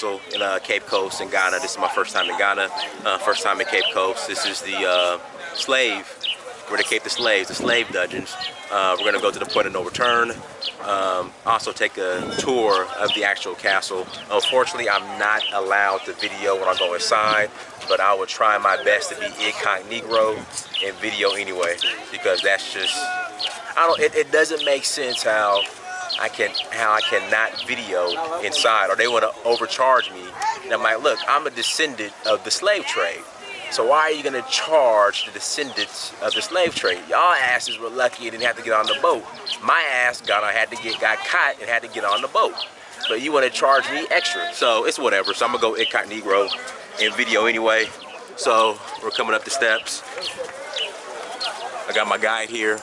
In Cape Coast in Ghana. This is my first time in Ghana, first time in Cape Coast. This is the slave, where they keep the slaves, the slave dungeons. We're gonna go to the point of no return. Also take a tour of the actual castle. Unfortunately, I'm not allowed to video when I go inside, but I will try my best to be incognito and video anyway, because that's just, it doesn't make sense how I cannot video inside, or they want to overcharge me. And I'm like, look, I'm a descendant of the slave trade. So why are you gonna charge the descendants of the slave trade? Y'all asses were lucky and didn't have to get on the boat. My ass got caught and had to get on the boat. But you want to charge me extra, so it's whatever. So I'm gonna go incognito and video anyway. So we're coming up the steps. I got my guide here.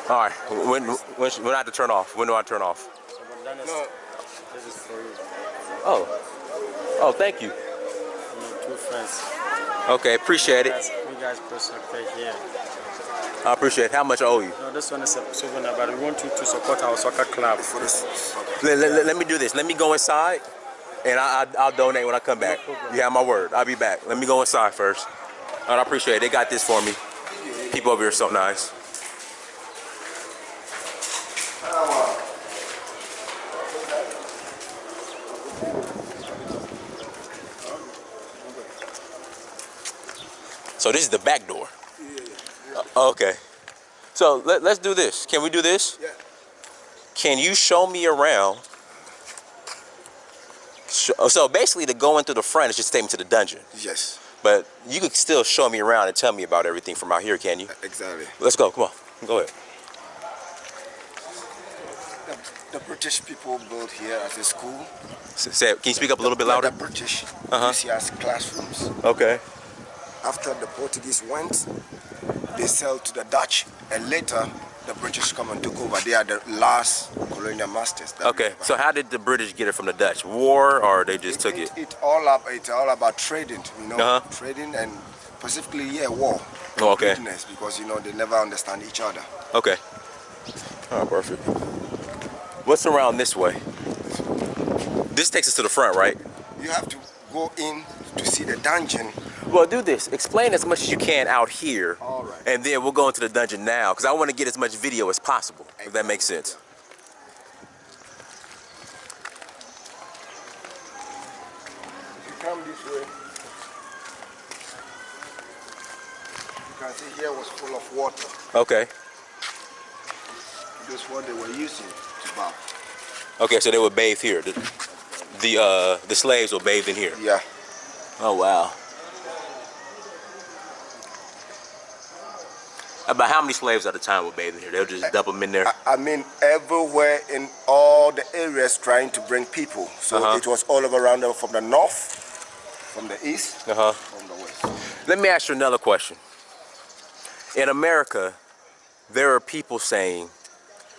All right, when I have to turn off? When do I turn off? No, this is for you. Oh, thank you. Two friends. Okay, appreciate it. You guys pay here. I appreciate it. How much I owe you? No, this one is a souvenir, but we want you to support our soccer club. For this. Let me do this. Let me go inside, and I'll donate when I come back. You have my word. I'll be back. Let me go inside first. All right, I appreciate it. They got this for me. People over here are so nice. So this is the back door. Okay. So let's do this. Can we do this? Yeah. Can you show me around? So basically, to go into the front is just take me to the dungeon. Yes. But you could still show me around and tell me about everything from out here, can you? Exactly. Let's go. Come on. Go ahead. The British people built here as a school. Can you speak up a little bit louder? The British Uh-huh. use as classrooms. Okay. After the Portuguese went, they sold to the Dutch, and later the British come and took over. They are the last colonial masters. Okay. So how did the British get it from the Dutch? War, or they just took it? It's all about trading, you know, trading and specifically, war. Oh, okay. Because they never understand each other. Okay. All right, perfect. What's around this way? This takes us to the front, right? You have to go in to see the dungeon. Well, do this. Explain as much as you can out here. All right. And then we'll go into the dungeon now, because I want to get as much video as possible, if that makes sense. If you come this way, you can see here was full of water. Okay. This is what they were using to bath. Okay, so they would bathe here. The slaves were bathed in here. Yeah. Oh, wow. About how many slaves at a time were bathing here? They'll just dump them in there? I mean, everywhere in all the areas trying to bring people. So it was all around them, from the north, from the east, from the west. Let me ask you another question. In America, there are people saying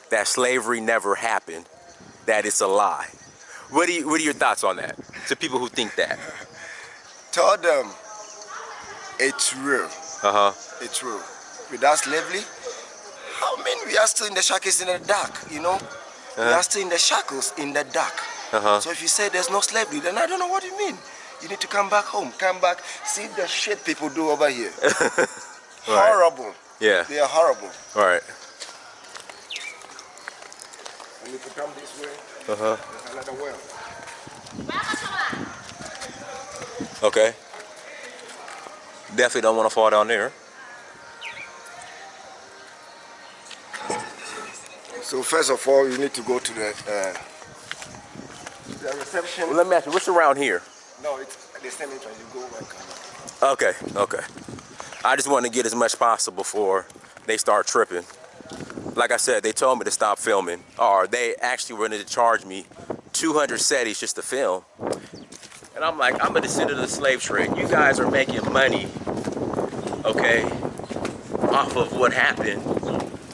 that slavery never happened, that it's a lie. What are your thoughts on that, to people who think that? Tell them it's real. It's real. Without slavery, we are still in the shackles in the dark, We are still in the shackles in the dark. So if you say there's no slavery, then I don't know what you mean. You need to come back home. Come back, see the shit people do over here. Horrible. Yeah. They are horrible. All right. And if you come this way, there's another well. Okay. Definitely don't want to fall down there. So first of all, you need to go to the reception. Well, let me ask you, what's around here? No, it's the same entrance. You go and come out. Okay. I just want to get as much possible before they start tripping. Like I said, they told me to stop filming, or they actually were going to charge me 200 cedis just to film. And I'm like, I'm a descendant of the slave trade. You guys are making money, okay, off of what happened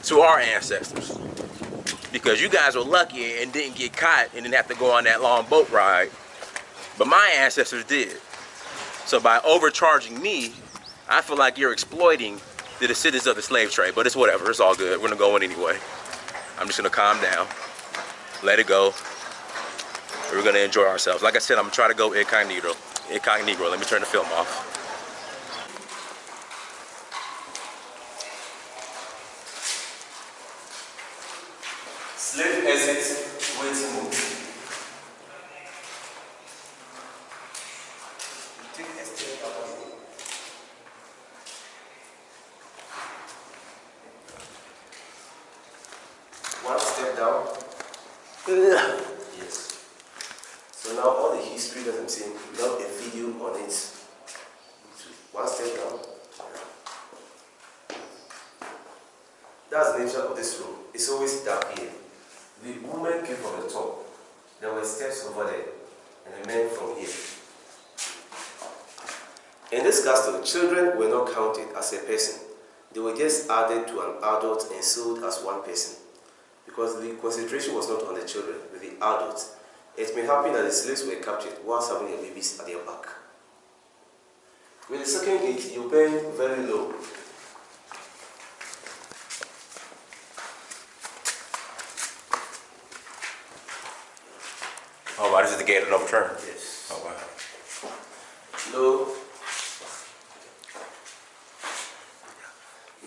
to our ancestors. Because you guys were lucky and didn't get caught and didn't have to go on that long boat ride. But my ancestors did. So by overcharging me, I feel like you're exploiting the descendants of the slave trade, but it's whatever. It's all good. We're gonna go in anyway. I'm just gonna calm down, let it go. We're gonna enjoy ourselves. Like I said, I'm gonna try to go incognito. Incognito. Let me turn the film off. Slave exit, waiting move. Take a step out. One step down. Yes. So now all the history that I'm saying, without a video on it. One step down. That's the nature of this room. It's always dark here. The woman came from the top. There were steps over there, and the men from here. In this castle, children were not counted as a person. They were just added to an adult and sold as one person. Because the concentration was not on the children, but the adults. It may happen that the slaves were captured whilst having their babies at their back. With the second gate, you bend very low. Oh, wow, this is the gate of no return? Yes. Oh, wow. Low.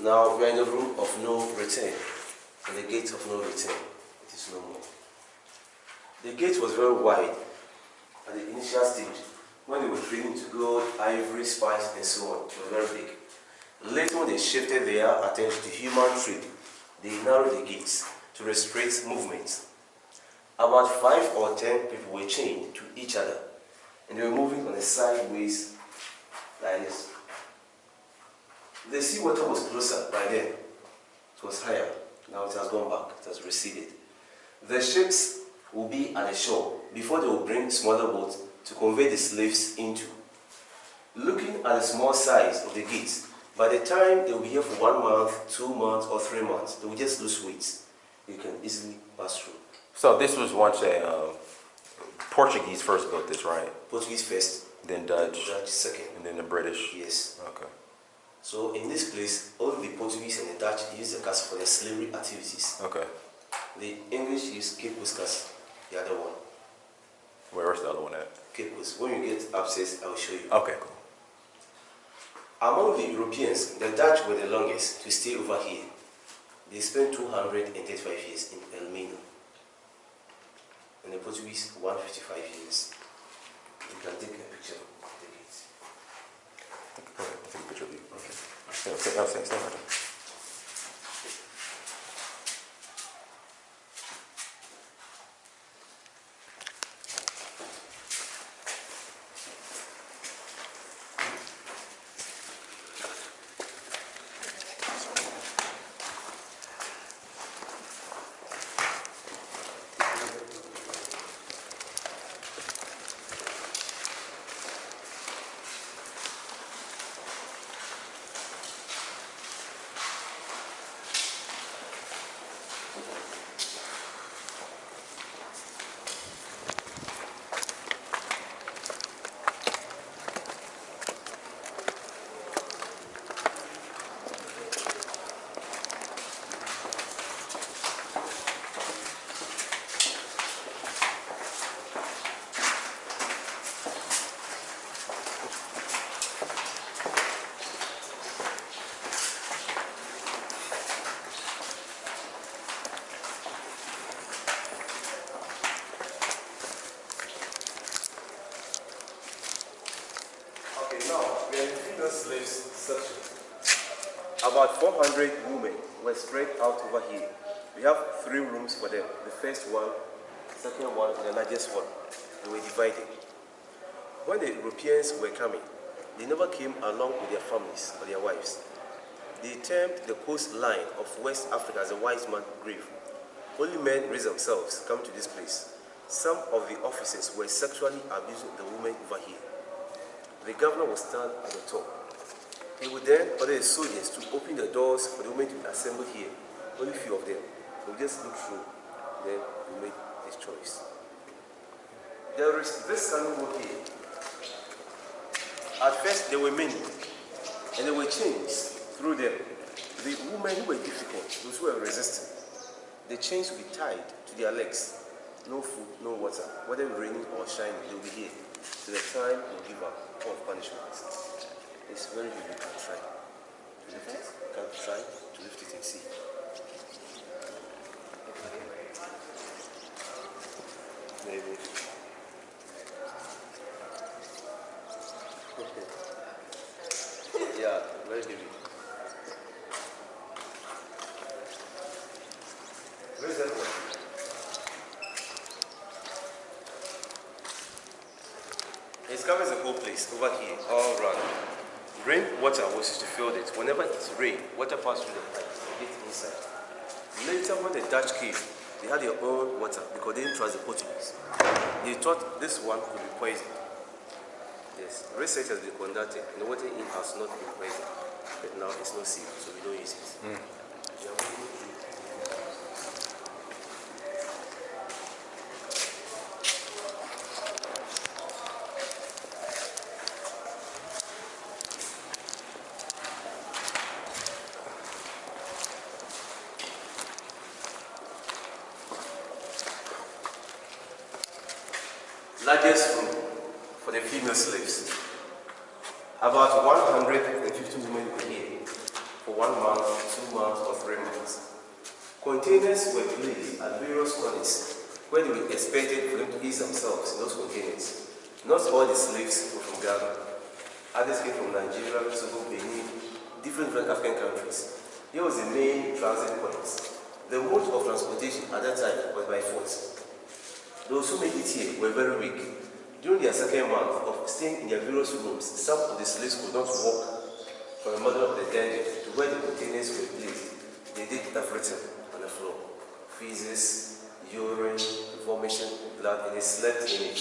Now we are in the room of no return. And the gate of no return. It is no more. The gate was very wide at the initial stage. When they were trading to gold, ivory, spice, and so on, it was very big. Later, when they shifted their attention to human trade, they narrowed the gates to restrict movement. About 5 or 10 people were chained to each other, and they were moving on a sideways like this. The sea water was closer by then. It was higher. Now it has gone back. It has receded. The ships will be at the shore before they will bring smaller boats to convey the slaves into. Looking at the small size of the gates, by the time they will be here for 1 month, 2 months, or 3 months, they will just lose weight. You can easily pass through. So this was once a Portuguese first built this, right? Portuguese first. Then Dutch. Dutch second. And then the British. Yes. Okay. So in this place, all the Portuguese and the Dutch used the castle for their slavery activities. Okay. The English used Cape Coast Castle, the other one. Where's the other one at? Cape Coast. When you get upstairs, I will show you. Okay, cool. Among the Europeans, the Dutch were the longest to stay over here. They spent 235 years in El Mino. And the Portuguese, 155 years. You can take a picture of the gates. Okay, I'll take a picture of you. Okay. I'll say, stay right there. Slaves section. About 400 women were spread out over here. We have 3 rooms for them. The first one, second one, and the largest one. They were divided. When the Europeans were coming, they never came along with their families or their wives. They termed the coastline of West Africa as a white man's grave. Only men raised themselves come to this place. Some of the officers were sexually abusing the women over here. The governor would stand at the top. He would then order the soldiers to open the doors for the women to be assembled here. Only few of them. They would just look through. Then we made his choice. There is this animal here. At first, there were many. And there were chains through them. the women who were difficult, those who were resisting, the chains will be tied to their legs. No food, no water. Whether raining or shining, they will be here. To the time we'll give up of punishment. It's very good. You can try to lift it. You can try to lift it and see. Maybe. Yeah, very heavy. Where is that one? It covers the whole place over here, all around. Rain water was used to fill it. Whenever it's rain, water passes through the pipes and gets inside. Later, when the Dutch came, they had their own water because they didn't trust the Portuguese. They thought this one could be poisoned. Yes, research has been conducted and the water in has not been poisoned. But now it's not safe, so we don't use it. Largest room for the female slaves. About 150 women were here for 1 month, 2 months, or 3 months. Containers were placed at various corners where they were expected for them to ease themselves in those containers. Not all the slaves were from Ghana. Others came from Nigeria, Togo, Benin, different African countries. Here was the main transit point. The mode of transportation at that time was by foot. Those who made it here were very weak. During their second month of staying in their various rooms, some of the slaves could not walk from the middle of the dungeon to where the containers were placed. They did everything on the floor. Feces, urine, vomiting, blood, and they slept in it.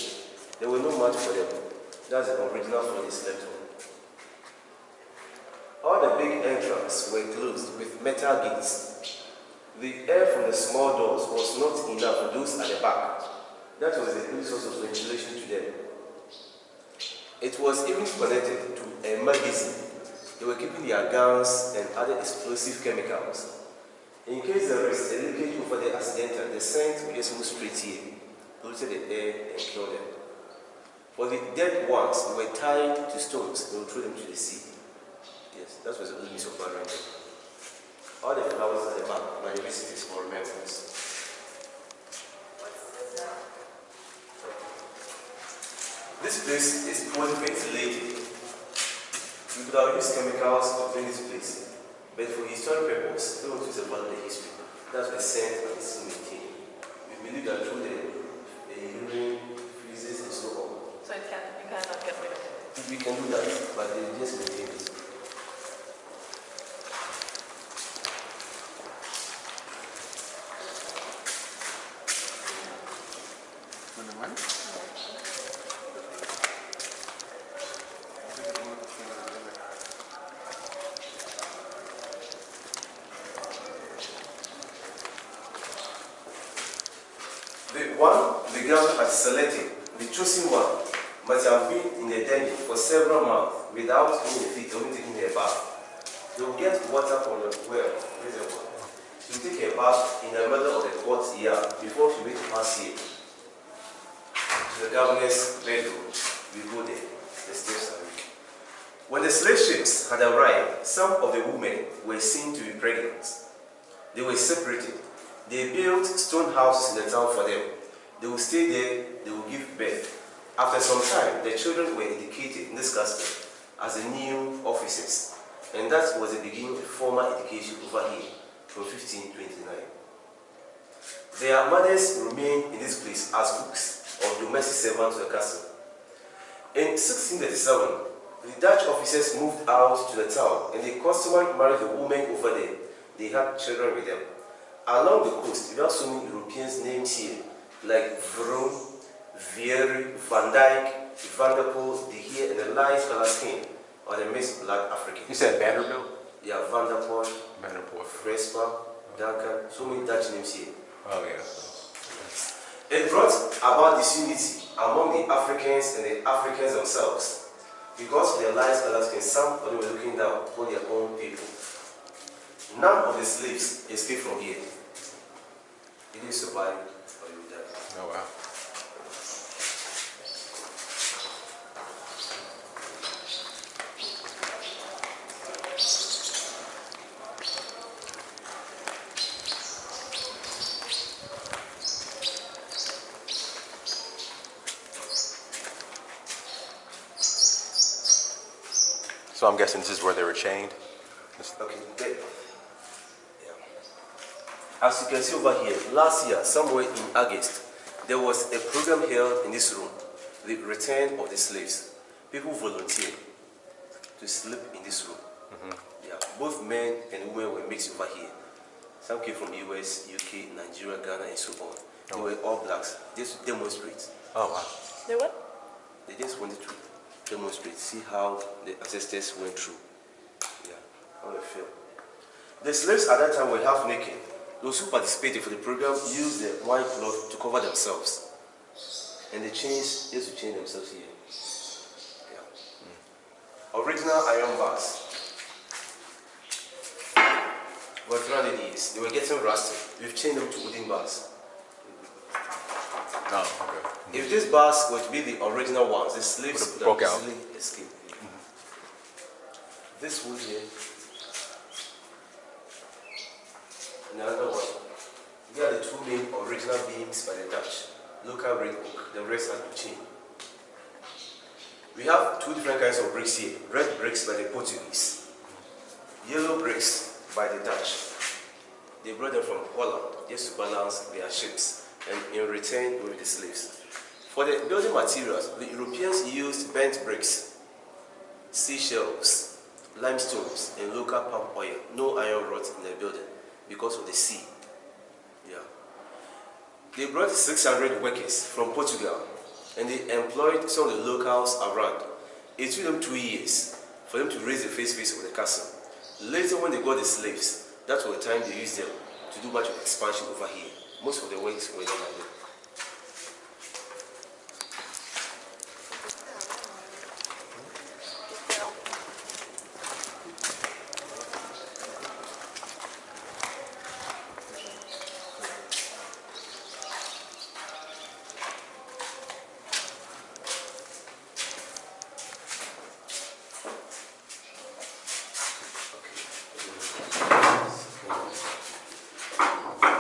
There were no match for them. That's the original floor they slept on. All the big entrances were closed with metal gates. The air from the small doors was not enough for those at the back. That was the only source of ventilation to them. It was even connected to a magazine. They were keeping their guns and other explosive chemicals. In case there is a leakage over the accidental, the scent will just move straight here, polluted the air and kill them. For the dead ones, they were tied to stones and would throw them to the sea. Yes, that was the only means of burying them. All the flowers at the back, my visitors for remembrance. This place is poorly ventilated. We could have used chemicals to clean this place, but for historic purposes, we want to use about the history. That's the scent and it's maintained. We believe that through the urine, freezes, and so on. So you cannot get rid of it? We can do that, but they just maintain it. The one the ground has selected, the chosen one, must have been in the dungeon for several months without cleaning the feet, only taking a bath. They will get water from the well, reservoir. She will take a bath in the middle of the courtyard before she makes pass here. To the governor's bedroom, we go there. The steps are weak. When the slave ships had arrived, some of the women were seen to be pregnant. They were separated. They built stone houses in the town for them. They will stay there, they will give birth. After some time, the children were educated in this custom as the new officers. And that was the beginning of formal education over here from 1529. Their mothers remained in this place as cooks or domestic servants to the castle. In 1637, the Dutch officers moved out to the town and they customarily married the women over there. They had children with them. Along the coast, we have so many Europeans names here, like Vroom, Vieri, Van Dyke, Van der Poel, De Heer, and the light color skin, or the mixed black African. You said Vanderbilt? Yeah, Van der Poel, Vanderbilt. Frespa, Duncan, so many Dutch names here. Oh, yeah. It brought about disunity among the Africans and the Africans themselves. Because of their light color skin, some of them were looking down upon their own people. None of the slaves escaped from here. They didn't survive or you die. Oh, wow. So I'm guessing this is where they were chained? Okay, there. Yeah. As you can see over here, last year, somewhere in August, there was a program held in this room, the return of the slaves. People volunteered to sleep in this room. Yeah, both men and women were mixed over here. Some came from US, UK, Nigeria, Ghana, and so on. They were all blacks. They used to demonstrate. Oh, wow. They what? They just wanted to demonstrate, see how the ancestors went through. Yeah, how they feel. The slaves at that time were half naked. Those who participated for the program used the white cloth to cover themselves. And the chains, they used to chain themselves here. Yeah. Original iron bars. Were 300 years. They were getting rusty. We've chained them to wooden bars. Oh, okay. If these bars were to be the original ones, the slaves Would have would broke have out. easily escaped. This wood here, another one. These are the two main original beams by the Dutch. Local red oak, the rest has been chained. We have two different kinds of bricks here. Red bricks by the Portuguese, yellow bricks by the Dutch. They brought them from Holland just to balance their ships, and in return with the slaves. For the building materials, the Europeans used bent bricks, seashells, limestones, and local palm oil. No iron rods in the building because of the sea. Yeah. They brought 600 workers from Portugal, and they employed some of the locals around. It took them 2 years for them to raise the face of the castle. Later, when they got the slaves, that was the time they used them to do much of expansion over here. Most of the works were done like that.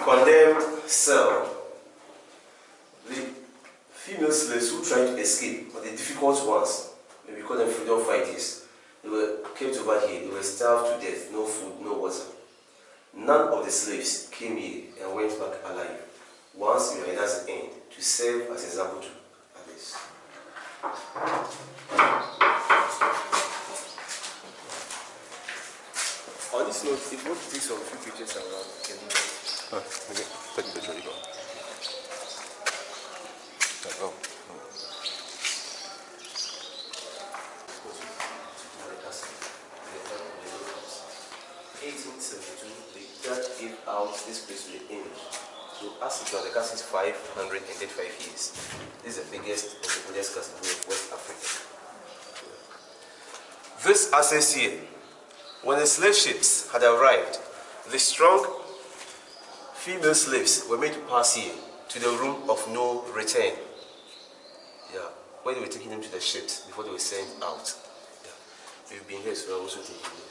Condemned cell. The female slaves who tried to escape, but the difficult ones, we call them freedom fighters, they were kept over here. They were starved to death, no food, no water. None of the slaves came here and went back alive. Once we were at the end, to serve as example to others. On this note, if you want to take some few pictures around, you can do that. Okay. Take a picture, you go. Go. 1872, the Dutch gave out this place to the English. So as it was, the castle is 535 years. This is the biggest and the oldest castle in West Africa. This access here, when the slave ships had arrived, the strong female slaves were made to pass here to the room of no return. Yeah, where they were taking them to the ships before they were sent out. Yeah. We've been here, so I also taking them.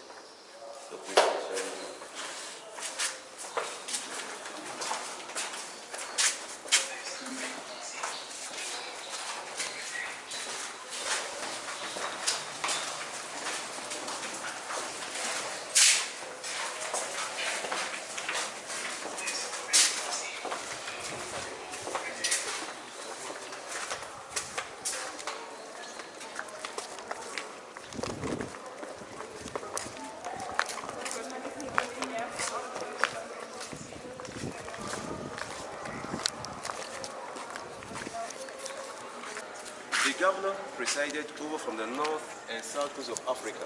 The governor presided over from the north and south coast of Africa.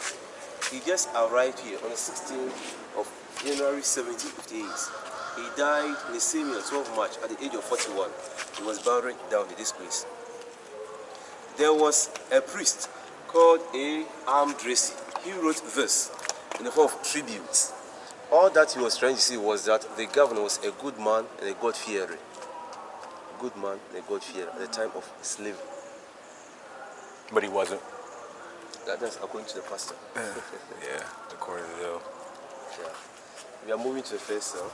He just arrived here on the 16th of January 1758. He died in the same year, 12 March, at the age of 41. He was buried down in this place. There was a priest called A. Armdracy. He wrote this in the form of tributes All that he was trying to say was that the governor was a good man and a God-fearer. Good man and a God-fearer at the time of slavery. But he wasn't. That's according to the pastor. Yeah, according to them. Yeah. We are moving to the first cell.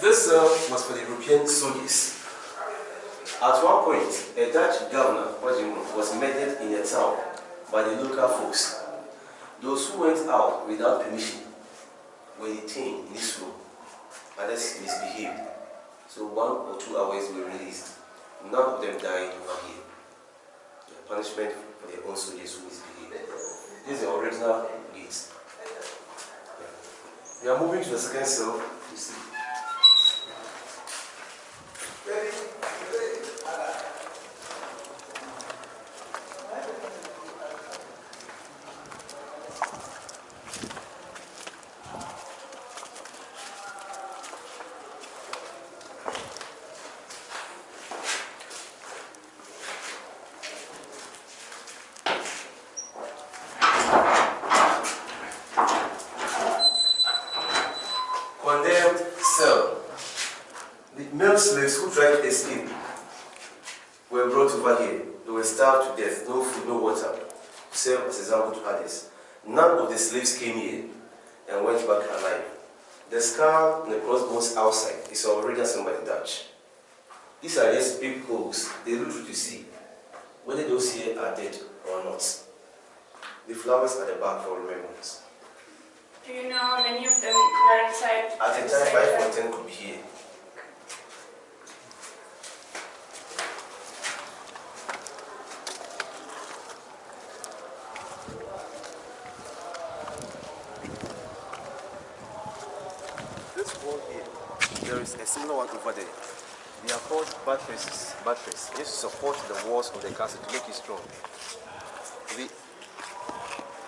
This cell was for the European soldiers. At one point, a Dutch governor was murdered in a town by the local folks. Those who went out without permission were detained in this room. Others misbehaved. So 1 or 2 hours were released. None of them died over here. The punishment for their own soldiers who misbehaved. This is the original gate. We are moving to the second cell to see. Condemned cell. The male slaves who tried to escape were brought over here. They were starved to death, no food, no water, to serve as example to others. None of the slaves came here and went back alive. The skull and the crossbones outside is already seen by the Dutch. These are just big holes. They look through to see whether those here are dead or not. The flowers at the back for remembrance. Do you know how many of them were inside? At a time, 5 or 10 could be here. This wall here, there is a similar one over there. They are called buttresses. Buttress. This to support the walls of the castle to make it strong. The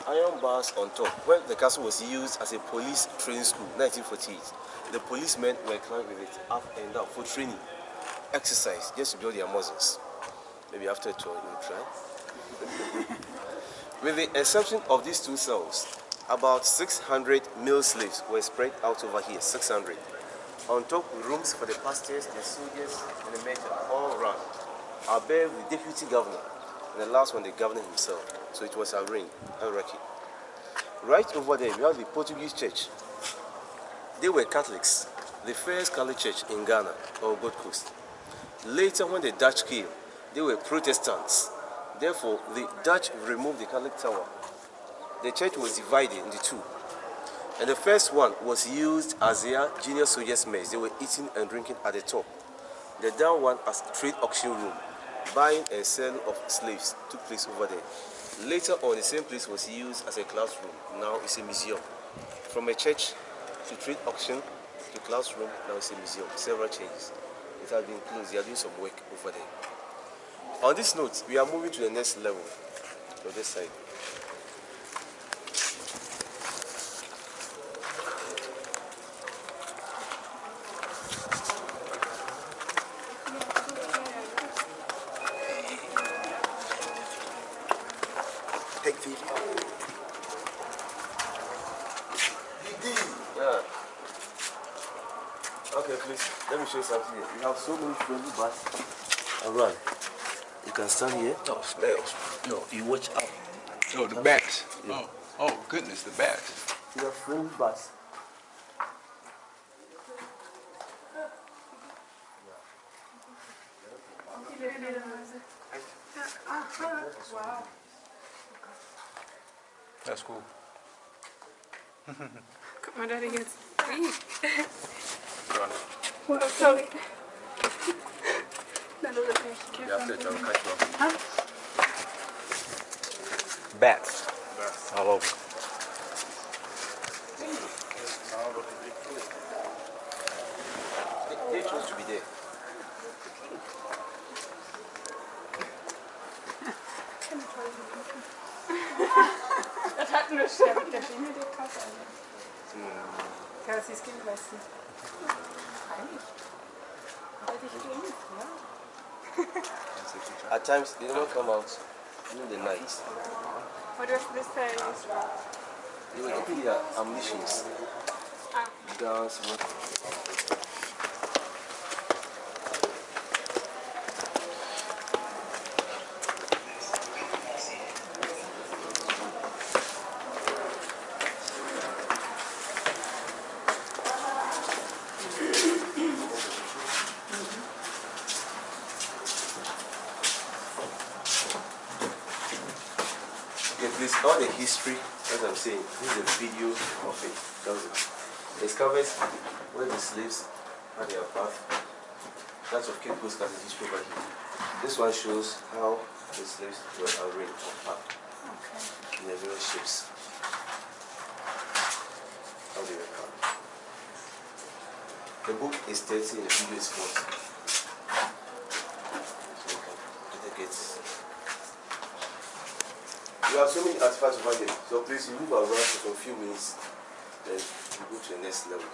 iron bars on top. When the castle was used as a police training school, 1948, the policemen were climbing with it up and down for training, exercise, just to build their muscles. Maybe after a tour, you'll try. With the exception of these 2 cells, about 600 male slaves were spread out over here, 600. On top, rooms for the pastors, the soldiers, and the men all around. Above, the deputy governor, and the last one, the governor himself. So it was a ring, hierarchy. Right over there, we have the Portuguese church. They were Catholics, the first Catholic church in Ghana or Gold Coast. Later, when the Dutch came, they were Protestants. Therefore, the Dutch removed the Catholic tower. The church was divided into 2. And the first one was used as their junior soldiers' mess. They were eating and drinking at the top. The down one as trade auction room. Buying and selling of slaves took place over there. Later on, the same place was used as a classroom. Now it's a museum. From a church to trade auction to classroom, now it's a museum. Several changes. It has been closed. They are doing some work over there. On this note, we are moving to the next level on this side. Take video. Yeah. Okay, please, let me show you something here. We have so many friendly bats around. You can stand here. No, snails. No, you watch out. No, the bats. Yeah. Oh, goodness, the bats. You have friendly bats. Wow. That's cool. My daddy gets weak. Got it. Sorry. You have to try to catch them. Bats. All over. was ist gewesen? At times they don't come out during the night. What was the say? They were keeping their ammunitions. Guns, this all the history, as I'm saying, this is a video of it. It covers where the slaves had their path. That's of Cape Coast Castle history over here. This one shows how the slaves were arranged or packed in the various ships. How they were packed. The book is 30 and the video is 40. So you can get you have so many artifacts over there, so please you move around for a few minutes, then you go to the next level.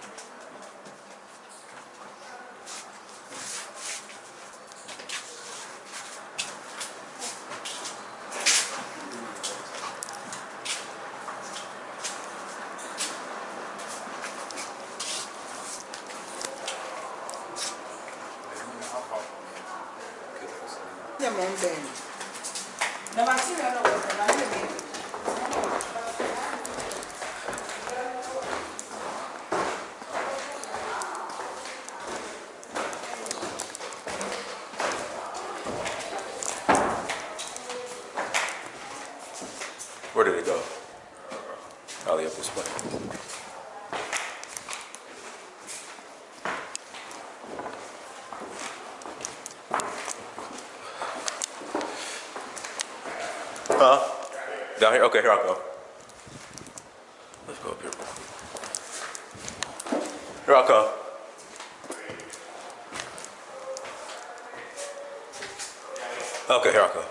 Where did it go? Probably up this way. Huh? Down here? Okay, here I go. Let's go up here. Here I come. Okay, here I come.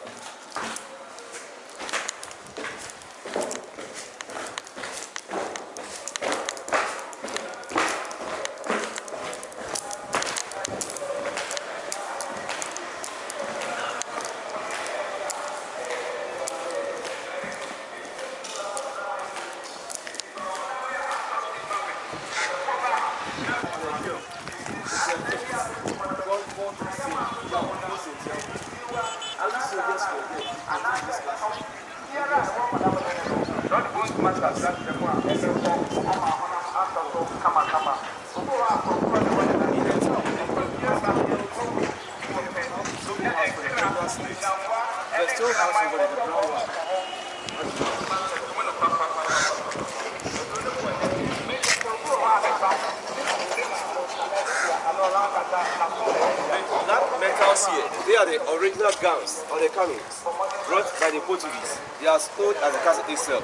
They are the original guns or the cannons brought by the Portuguese. They are stored at the castle itself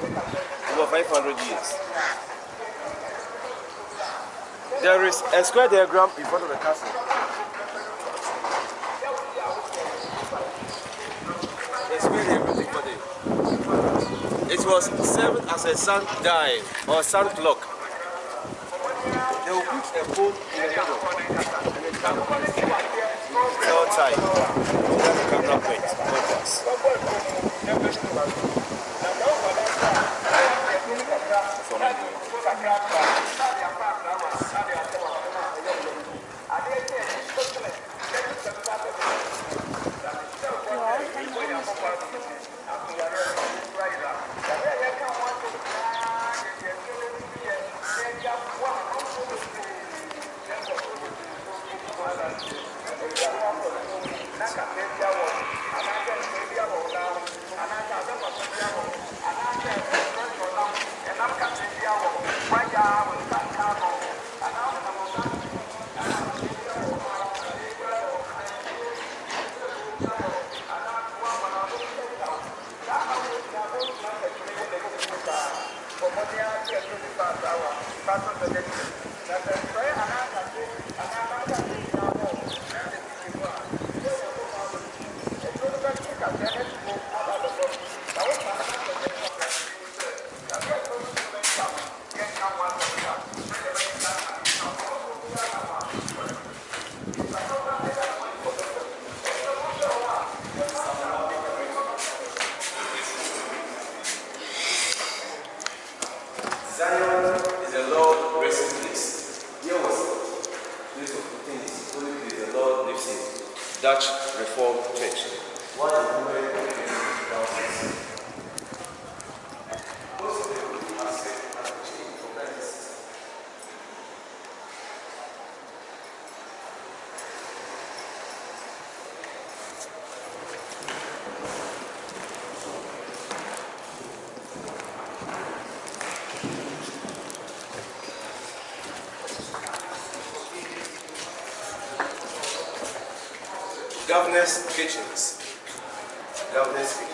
over 500 years. There is a square diagram in front of the castle. The square diagram is for them. It was served as a sun dial or sun clock. They will put a pole in the middle and it can all time. That's the camera point. Dutch Reformed Church. One of the women downstairs. Most of them are saved and changed from 1960. Governor's kitchens. Governor's kitchens.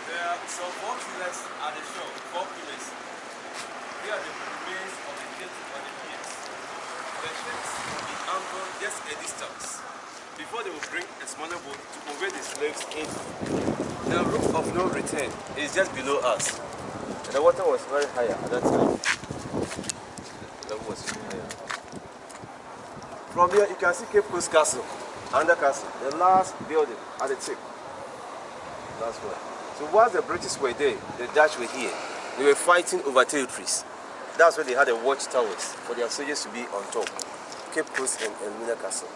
There are some 4 pillars at the shore, 4 pillars. They are the remains of the gate on the piers. The ships will be anchored just a distance before they will bring a smaller boat to convey the slaves in. The route of no return is just below us. And the water was very high at that time. The level was higher. From here you can see Cape Coast Castle, under castle, the last building at the tip. That's one. So while the British were there, the Dutch were here. They were fighting over territories. That's where they had the watchtowers for their soldiers to be on top. Cape Coast and Elmina Castle.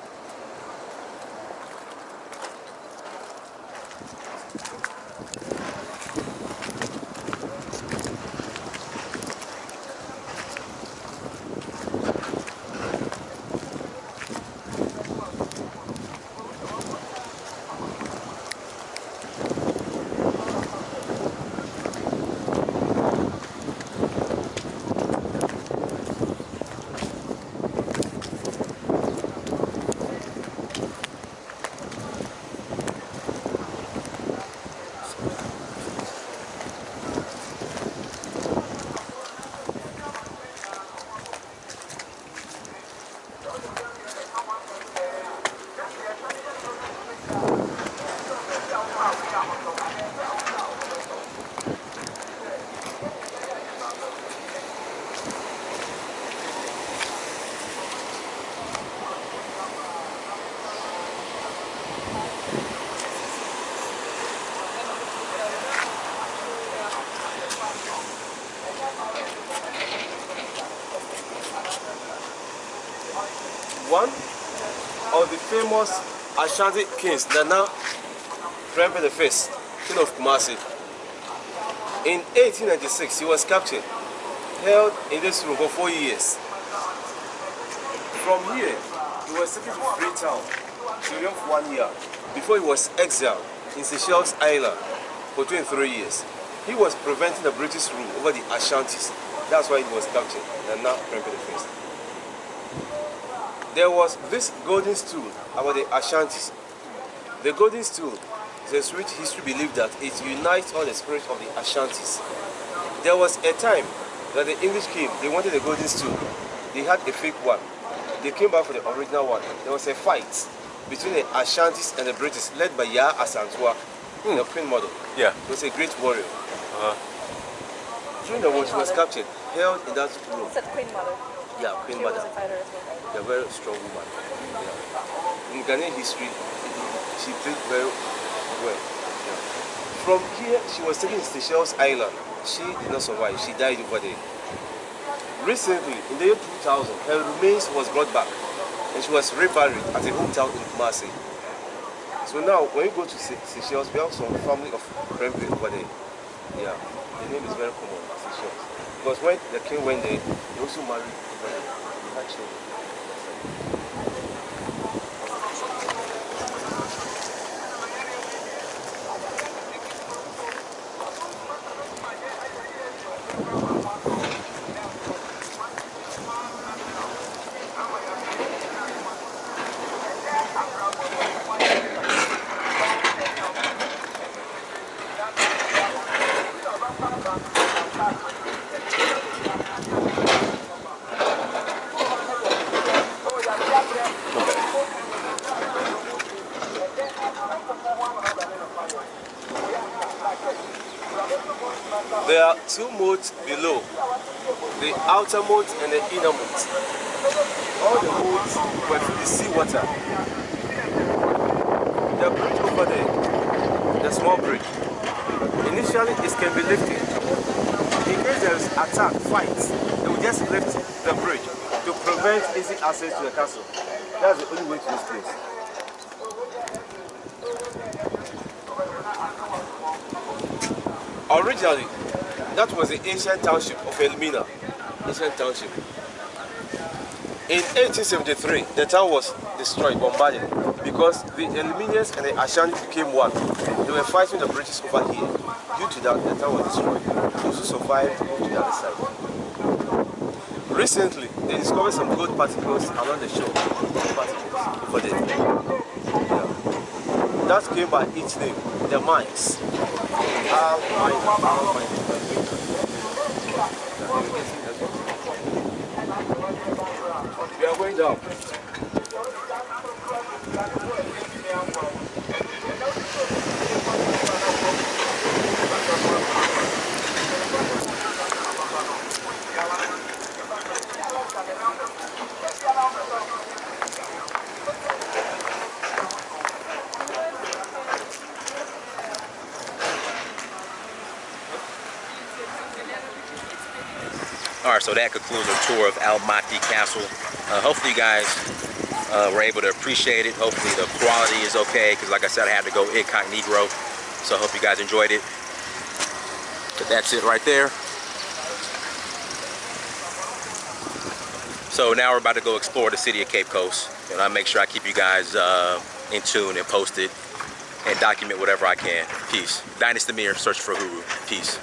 One of the famous Ashanti kings, Nana Prempe I, king of Kumasi. In 1896, he was captured, held in this room for 4 years. From here, he was taken to Freetown, Sierra for 1 year, before he was exiled in Seychelles Island for 23 years. He was preventing the British rule over the Ashantis. That's why he was captured, Nana Prempe I. There was this golden stool about the Ashantis. The golden stool is a sweet history believed that it unites all the spirits of the Ashantis. There was a time that the English came, they wanted a golden stool. They had a fake one. They came back for the original one. There was a fight between the Ashantis and the British led by Ya Asantewaa, the Queen Mother. Yeah. He was a great warrior. During the war, she was captured, held in that room. It's a Queen Mother. Yeah, Queen She Mother. was a fighter as well. A very strong woman. Yeah. In Ghanaian history, she played very well. Yeah. From here, she was taken to Seychelles Island. She did not survive. She died over there. Recently, in the year 2000, her remains was brought back, and she was reburied at a hometown in Kumasi. So now, when you go to Seychelles, we have some family of Prempe over there. Yeah, the name is very common, Seychelles. Because when the king went there, he also married over there. He had children. There are two moats below, the outer moat and the inner moat. All the moats were through the seawater. The bridge over there, the small bridge, initially it can be lifted. In case there is attack, fight, they will just lift the bridge to prevent easy access to the castle. That's the only way to this place. Originally, that was the ancient township of Elmina, ancient township. In 1873, the town was destroyed, bombarded, because the Elminians and the Ashanti became one. They were fighting the British over here. Due to that, the town was destroyed. Those who survived moved to the other side. Recently, they discovered some gold particles along the shore. Gold particles over there. Yeah. That came by its name, the mines. We are going down. All right, so that concludes our tour of Almaty Castle. Hopefully you guys were able to appreciate it. Hopefully the quality is okay, because like I said, I had to go incognito. So I hope you guys enjoyed it. But that's it right there. So now we're about to go explore the city of Cape Coast. And I'll make sure I keep you guys in tune and posted and document whatever I can. Peace. Dynasty Mir, search for Huru. Peace.